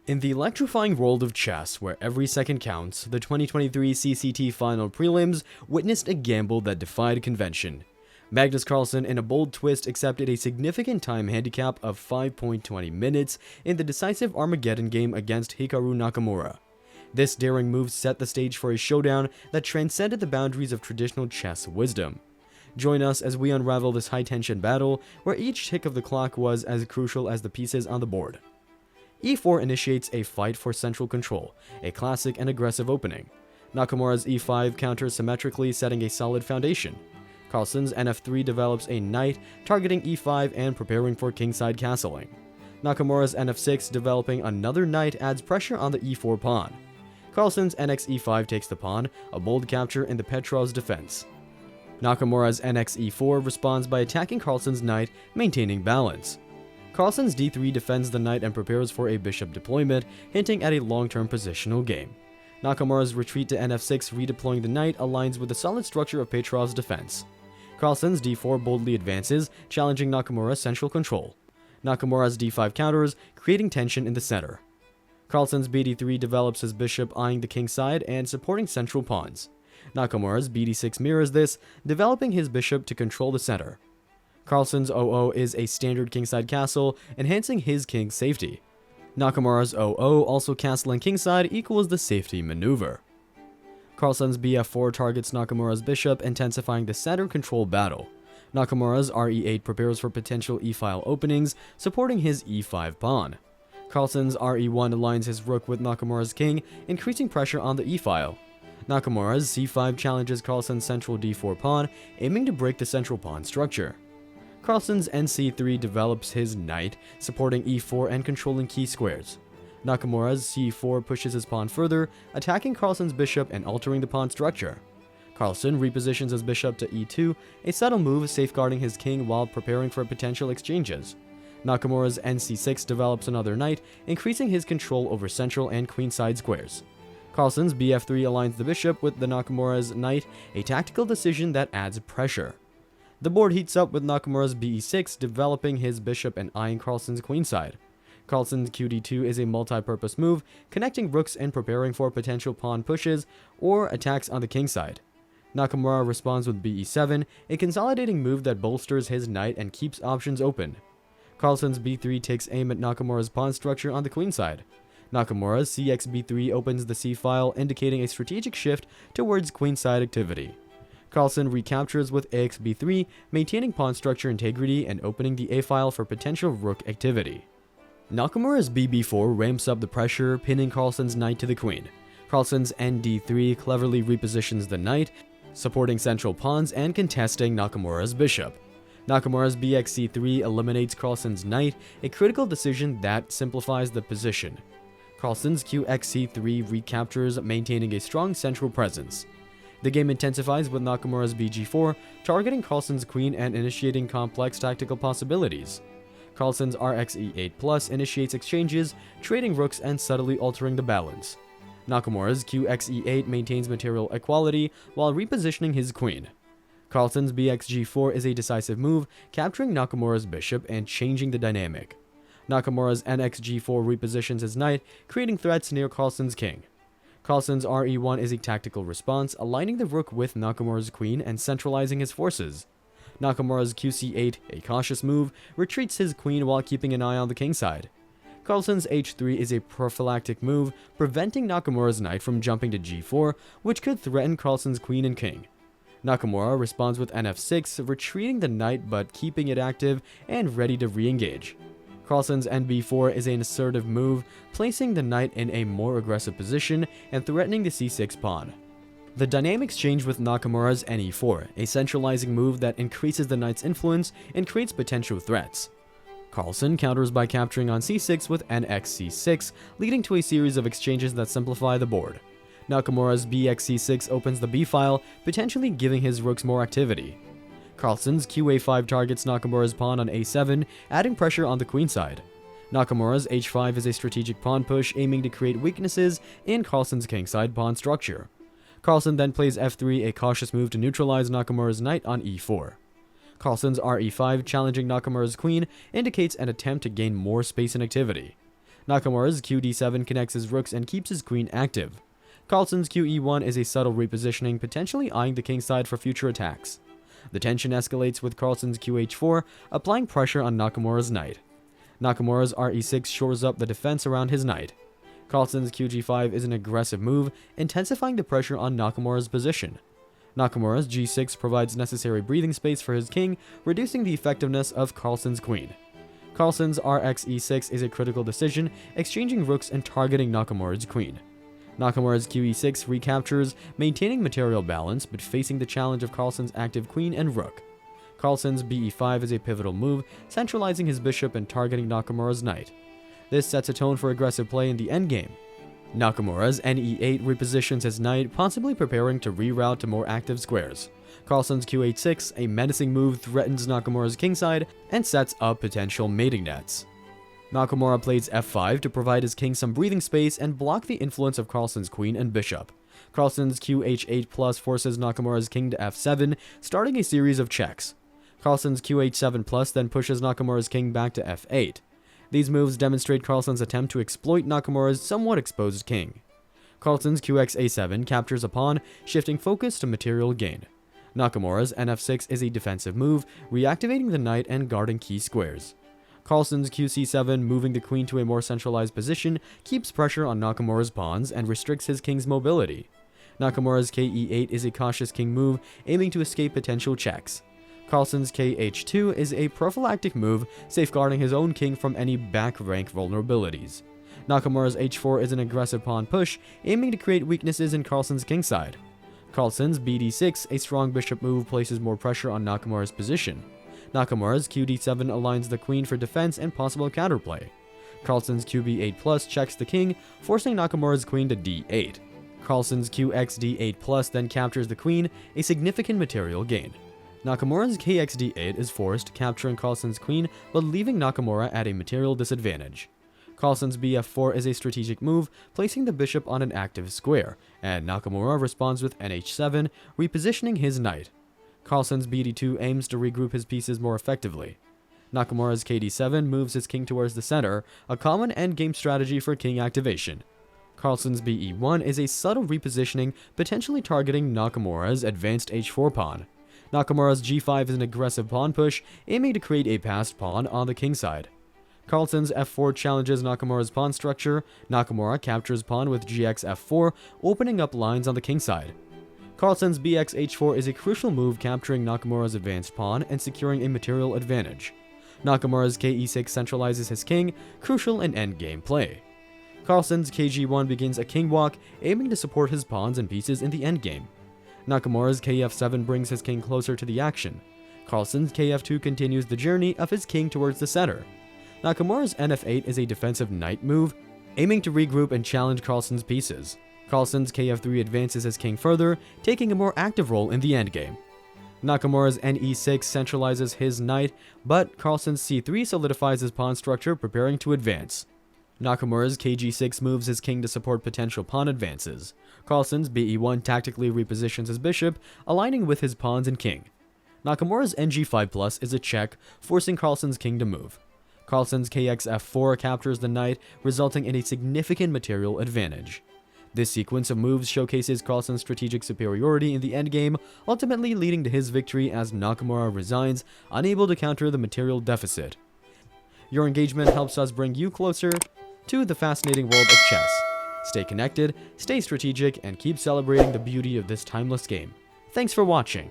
In the electrifying world of chess, where every second counts, the 2023 CCT Final Prelims witnessed a gamble that defied convention. Magnus Carlsen, in a bold twist, accepted a significant time handicap of 5.20 minutes in the decisive Armageddon game against Hikaru Nakamura. This daring move set the stage for a showdown that transcended the boundaries of traditional chess wisdom. Join us as we unravel this high-tension battle, where each tick of the clock was as crucial as the pieces on the board. e4 initiates a fight for central control, a classic and aggressive opening. Nakamura's e5 counters symmetrically, setting a solid foundation. Carlsen's nf3 develops a knight, targeting e5 and preparing for kingside castling. Nakamura's nf6 developing another knight adds pressure on the e4 pawn. Carlsen's nxe5 takes the pawn, a bold capture in the Petrov's defense. Nakamura's nxe4 responds by attacking Carlsen's knight, maintaining balance. Carlsen's d3 defends the knight and prepares for a bishop deployment, hinting at a long-term positional game. Nakamura's retreat to nf6, redeploying the knight, aligns with the solid structure of Petrov's defense. Carlsen's d4 boldly advances, challenging Nakamura's central control. Nakamura's d5 counters, creating tension in the center. Carlsen's bd3 develops his bishop, eyeing the king side and supporting central pawns. Nakamura's bd6 mirrors this, developing his bishop to control the center. Carlsen's 00 is a standard kingside castle, enhancing his king's safety. Nakamura's 00, also castling kingside, equals the safety maneuver. Carlsen's bf4 targets Nakamura's bishop, intensifying the center control battle. Nakamura's re8 prepares for potential e-file openings, supporting his e5 pawn. Carlsen's re1 aligns his rook with Nakamura's king, increasing pressure on the e-file. Nakamura's c5 challenges Carlsen's central d4 pawn, aiming to break the central pawn structure. Carlsen's nc3 develops his knight, supporting e4 and controlling key squares. Nakamura's c4 pushes his pawn further, attacking Carlsen's bishop and altering the pawn structure. Carlsen repositions his bishop to e2, a subtle move safeguarding his king while preparing for potential exchanges. Nakamura's nc6 develops another knight, increasing his control over central and queenside squares. Carlsen's bf3 aligns the bishop with the Nakamura's knight, a tactical decision that adds pressure. The board heats up with Nakamura's be6, developing his bishop and eyeing Carlsen's queenside. Carlsen's qd2 is a multi-purpose move, connecting rooks and preparing for potential pawn pushes or attacks on the kingside. Nakamura responds with be7, a consolidating move that bolsters his knight and keeps options open. Carlsen's b3 takes aim at Nakamura's pawn structure on the queenside. Nakamura's cxb3 opens the c-file, indicating a strategic shift towards queenside activity. Carlsen recaptures with axb3, maintaining pawn structure integrity and opening the a-file for potential rook activity. Nakamura's bb4 ramps up the pressure, pinning Carlsen's knight to the queen. Carlsen's nd3 cleverly repositions the knight, supporting central pawns and contesting Nakamura's bishop. Nakamura's bxc3 eliminates Carlsen's knight, a critical decision that simplifies the position. Carlsen's qxc3 recaptures, maintaining a strong central presence. The game intensifies with Nakamura's bg4, targeting Carlsen's queen and initiating complex tactical possibilities. Carlsen's rxe8+ initiates exchanges, trading rooks and subtly altering the balance. Nakamura's qxe8 maintains material equality while repositioning his queen. Carlsen's bxg4 is a decisive move, capturing Nakamura's bishop and changing the dynamic. Nakamura's nxg4 repositions his knight, creating threats near Carlsen's king. Carlsen's re1 is a tactical response, aligning the rook with Nakamura's queen and centralizing his forces. Nakamura's qc8, a cautious move, retreats his queen while keeping an eye on the kingside. Carlsen's h3 is a prophylactic move, preventing Nakamura's knight from jumping to g4, which could threaten Carlsen's queen and king. Nakamura responds with nf6, retreating the knight but keeping it active and ready to re-engage. Carlsen's nb4 is an assertive move, placing the knight in a more aggressive position and threatening the c6 pawn. The dynamics change with Nakamura's ne4, a centralizing move that increases the knight's influence and creates potential threats. Carlsen counters by capturing on c6 with nxc6, leading to a series of exchanges that simplify the board. Nakamura's bxc6 opens the b-file, potentially giving his rooks more activity. Carlsen's qa5 targets Nakamura's pawn on a7, adding pressure on the queenside. Nakamura's h5 is a strategic pawn push, aiming to create weaknesses in Carlsen's kingside pawn structure. Carlsen then plays f3, a cautious move to neutralize Nakamura's knight on e4. Carlsen's re5, challenging Nakamura's queen, indicates an attempt to gain more space and activity. Nakamura's QD7 connects his rooks and keeps his queen active. Carlsen's QE1 is a subtle repositioning, potentially eyeing the kingside for future attacks. The tension escalates with Carlsen's QH4, applying pressure on Nakamura's knight. Nakamura's RE6 shores up the defense around his knight. Carlsen's QG5 is an aggressive move, intensifying the pressure on Nakamura's position. Nakamura's G6 provides necessary breathing space for his king, reducing the effectiveness of Carlsen's queen. Carlsen's RxE6 is a critical decision, exchanging rooks and targeting Nakamura's queen. Nakamura's QE6 recaptures, maintaining material balance but facing the challenge of Carlsen's active queen and rook. Carlsen's BE5 is a pivotal move, centralizing his bishop and targeting Nakamura's knight. This sets a tone for aggressive play in the endgame. Nakamura's NE8 repositions his knight, possibly preparing to reroute to more active squares. Carlsen's QH6, a menacing move, threatens Nakamura's kingside and sets up potential mating nets. Nakamura plays F5 to provide his king some breathing space and block the influence of Carlsen's queen and bishop. Carlsen's QH8+ forces Nakamura's king to F7, starting a series of checks. Carlsen's QH7+ then pushes Nakamura's king back to F8. These moves demonstrate Carlsen's attempt to exploit Nakamura's somewhat exposed king. Carlsen's QXA7 captures a pawn, shifting focus to material gain. Nakamura's NF6 is a defensive move, reactivating the knight and guarding key squares. Carlsen's QC7, moving the queen to a more centralized position, keeps pressure on Nakamura's pawns and restricts his king's mobility. Nakamura's KE8 is a cautious king move, aiming to escape potential checks. Carlsen's KH2 is a prophylactic move, safeguarding his own king from any back rank vulnerabilities. Nakamura's H4 is an aggressive pawn push, aiming to create weaknesses in Carlsen's kingside. Carlsen's BD6, a strong bishop move, places more pressure on Nakamura's position. Nakamura's QD7 aligns the queen for defense and possible counterplay. Carlsen's QB8+ checks the king, forcing Nakamura's queen to D8. Carlsen's QXD8+ then captures the queen, a significant material gain. Nakamura's KXD8 is forced, capturing Carlsen's queen, but leaving Nakamura at a material disadvantage. Carlsen's BF4 is a strategic move, placing the bishop on an active square, and Nakamura responds with NH7, repositioning his knight. Carlsen's BD2 aims to regroup his pieces more effectively. Nakamura's KD7 moves his king towards the center, a common endgame strategy for king activation. Carlsen's BE1 is a subtle repositioning, potentially targeting Nakamura's advanced H4 pawn. Nakamura's G5 is an aggressive pawn push, aiming to create a passed pawn on the kingside. Carlsen's F4 challenges Nakamura's pawn structure. Nakamura captures pawn with GX F4, opening up lines on the kingside. Carlsen's BX H4 is a crucial move, capturing Nakamura's advanced pawn and securing a material advantage. Nakamura's KE6 centralizes his king, crucial in endgame play. Carlsen's KG1 begins a king walk, aiming to support his pawns and pieces in the endgame. Nakamura's KF7 brings his king closer to the action. Carlsen's KF2 continues the journey of his king towards the center. Nakamura's NF8 is a defensive knight move, aiming to regroup and challenge Carlsen's pieces. Carlsen's KF3 advances his king further, taking a more active role in the endgame. Nakamura's NE6 centralizes his knight, but Carlsen's C3 solidifies his pawn structure, preparing to advance. Nakamura's KG6 moves his king to support potential pawn advances. Carlsen's BE1 tactically repositions his bishop, aligning with his pawns and king. Nakamura's NG5+ is a check, forcing Carlsen's king to move. Carlsen's KXF4 captures the knight, resulting in a significant material advantage. This sequence of moves showcases Carlsen's strategic superiority in the endgame, ultimately leading to his victory as Nakamura resigns, unable to counter the material deficit. Your engagement helps us bring you closer to the fascinating world of chess. Stay connected, stay strategic, and keep celebrating the beauty of this timeless game. Thanks for watching.